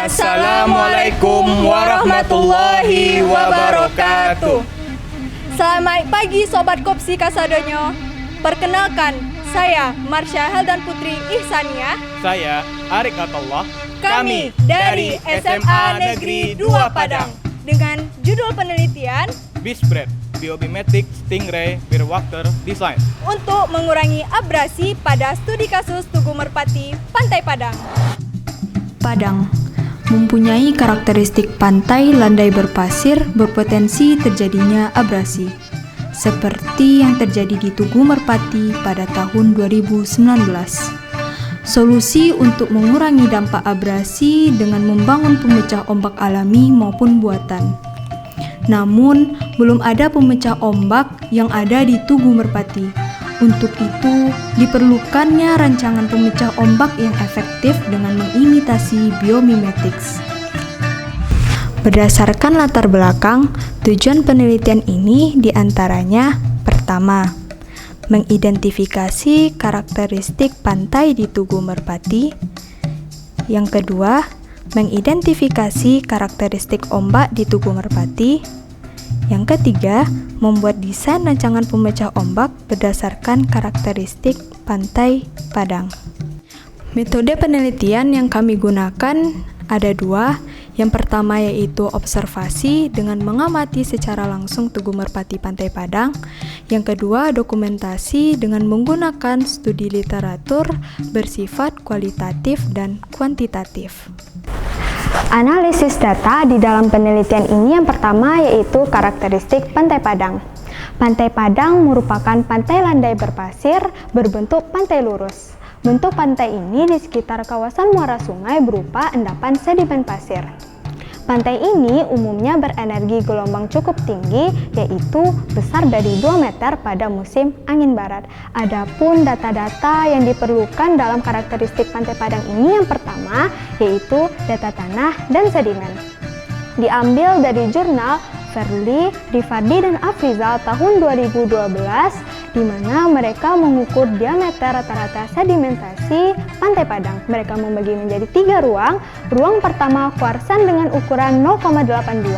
Assalamualaikum warahmatullahi wabarakatuh. Selamat pagi Sobat Kopsi Kasadonyo. Perkenalkan, saya Marsha Heldan Putri Ihsania. Saya Arik Atullah. Kami dari SMA Negeri 2 Padang dengan judul penelitian Bispread Biomimetic Stingray Bearwater Design untuk mengurangi abrasi pada studi kasus Tugu Merpati, Pantai Padang. Padang mempunyai karakteristik pantai landai berpasir berpotensi terjadinya abrasi, seperti yang terjadi di Tugu Merpati pada tahun 2019. Solusi untuk mengurangi dampak abrasi dengan membangun pemecah ombak alami maupun buatan. Namun, belum ada pemecah ombak yang ada di Tugu Merpati. Untuk itu, diperlukannya rancangan pemecah ombak yang efektif dengan mengimitasi biomimetics. Berdasarkan latar belakang, tujuan penelitian ini diantaranya: pertama, mengidentifikasi karakteristik pantai di Tugu Merpati. Yang kedua, mengidentifikasi karakteristik ombak di Tugu Merpati. Yang ketiga, membuat desain rancangan pemecah ombak berdasarkan karakteristik pantai Padang. Metode penelitian yang kami gunakan ada dua. Yang pertama yaitu observasi dengan mengamati secara langsung Tugu Merpati Pantai Padang. Yang kedua, dokumentasi dengan menggunakan studi literatur bersifat kualitatif dan kuantitatif. Analisis data di dalam penelitian ini yang pertama yaitu karakteristik Pantai Padang. Pantai Padang merupakan pantai landai berpasir berbentuk pantai lurus. Bentuk pantai ini di sekitar kawasan muara sungai berupa endapan sedimen pasir. Pantai ini umumnya berenergi gelombang cukup tinggi, yaitu besar dari 2 meter pada musim angin barat. Adapun data-data yang diperlukan dalam karakteristik Pantai Padang ini yang pertama yaitu data tanah dan sedimen. Diambil dari jurnal Verli, Rifardi, dan Afrizal tahun 2012, di mana mereka mengukur diameter rata-rata sedimentasi Pantai Padang. Mereka membagi menjadi 3 ruang. Ruang pertama kuarsan dengan ukuran 0,82,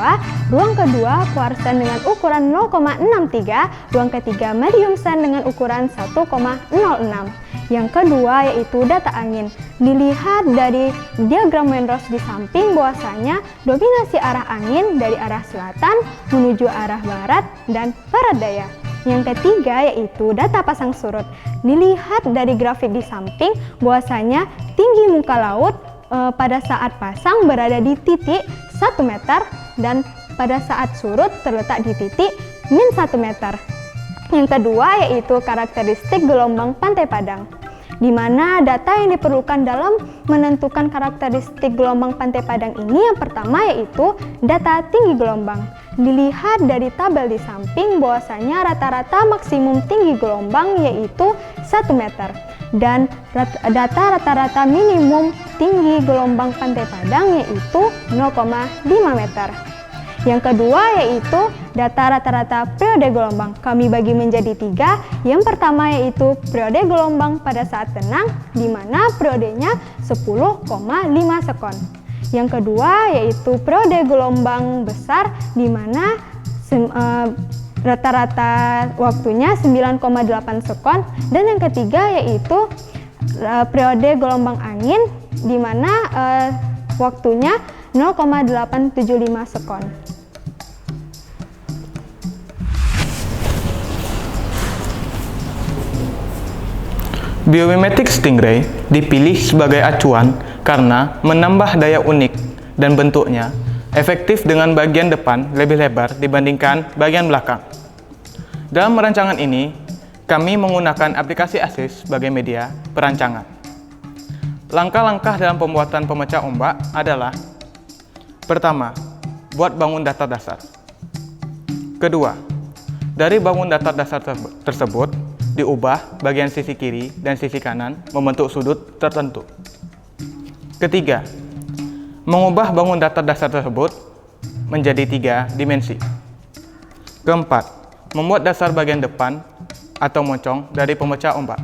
ruang kedua kuarsan dengan ukuran 0,63, ruang ketiga medium sand dengan ukuran 1,06. Yang kedua yaitu data angin. Dilihat dari diagram Wenros di samping bahwasanya dominasi arah angin dari arah selatan menuju arah barat dan barat daya. Yang ketiga yaitu data pasang surut. Dilihat dari grafik di samping bahwasanya tinggi muka laut pada saat pasang berada di titik 1 meter dan pada saat surut terletak di titik min 1 meter. Yang kedua yaitu karakteristik gelombang Pantai Padang, di mana data yang diperlukan dalam menentukan karakteristik gelombang Pantai Padang ini yang pertama yaitu data tinggi gelombang. Dilihat dari tabel di samping bahwasanya rata-rata maksimum tinggi gelombang yaitu 1 meter dan data rata-rata minimum tinggi gelombang Pantai Padang yaitu 0,5 meter. Yang kedua yaitu data rata-rata periode gelombang. Kami bagi menjadi 3. Yang pertama yaitu periode gelombang pada saat tenang, di mana periodenya 10,5 sekon. Yang kedua yaitu periode gelombang besar, di mana rata-rata waktunya 9,8 sekon. Dan yang ketiga yaitu periode gelombang angin, di mana waktunya 0,875 sekon. Biomimetic Stingray dipilih sebagai acuan karena menambah daya unik dan bentuknya efektif dengan bagian depan lebih lebar dibandingkan bagian belakang. Dalam rancangan ini, kami menggunakan aplikasi ASIS sebagai media perancangan. Langkah-langkah dalam pembuatan pemecah ombak adalah: pertama, buat bangun datar dasar. Kedua, dari bangun datar dasar tersebut, diubah bagian sisi kiri dan sisi kanan membentuk sudut tertentu. Ketiga, mengubah bangun datar dasar tersebut menjadi 3 dimensi. Keempat, membuat dasar bagian depan atau moncong dari pemecah ombak.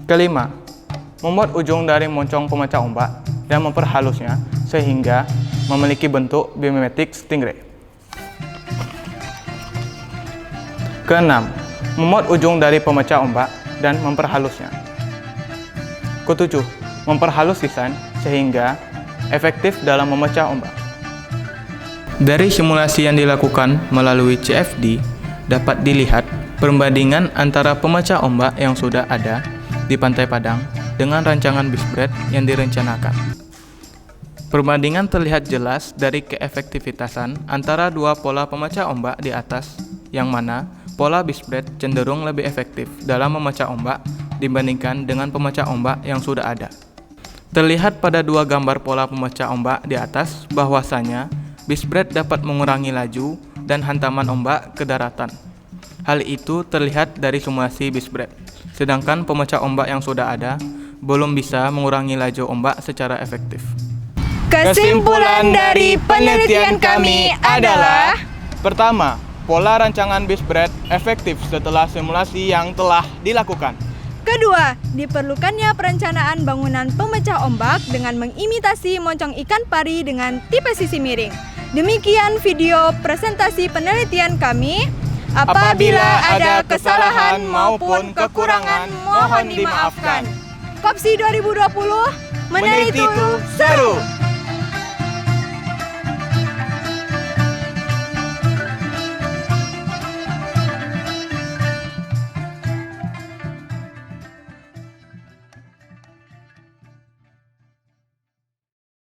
Kelima, membuat ujung dari moncong pemecah ombak dan memperhalusnya sehingga memiliki bentuk biomimetik stingray. Keenam, memot ujung dari pemecah ombak dan memperhalusnya. Ketujuh, memperhalus desain sehingga efektif dalam memecah ombak. Dari simulasi yang dilakukan melalui CFD, dapat dilihat perbandingan antara pemecah ombak yang sudah ada di Pantai Padang dengan rancangan BISBRAT yang direncanakan. Perbandingan terlihat jelas dari keefektivitasan antara dua pola pemecah ombak di atas, yang mana pola BISBRAT cenderung lebih efektif dalam memecah ombak dibandingkan dengan pemecah ombak yang sudah ada. Terlihat pada dua gambar pola pemecah ombak di atas bahwasanya BISBRAT dapat mengurangi laju dan hantaman ombak ke daratan. Hal itu terlihat dari simulasi BISBRAT, sedangkan pemecah ombak yang sudah ada belum bisa mengurangi laju ombak secara efektif. Kesimpulan dari penelitian kami adalah: pertama, pola rancangan BISBRAT efektif setelah simulasi yang telah dilakukan. kedua, diperlukannya perencanaan bangunan pemecah ombak dengan mengimitasi moncong ikan pari dengan tipe sisi miring. Demikian video presentasi penelitian kami. Apabila ada kesalahan maupun kekurangan, mohon dimaafkan. Kopsi 2020, meneliti itu seru!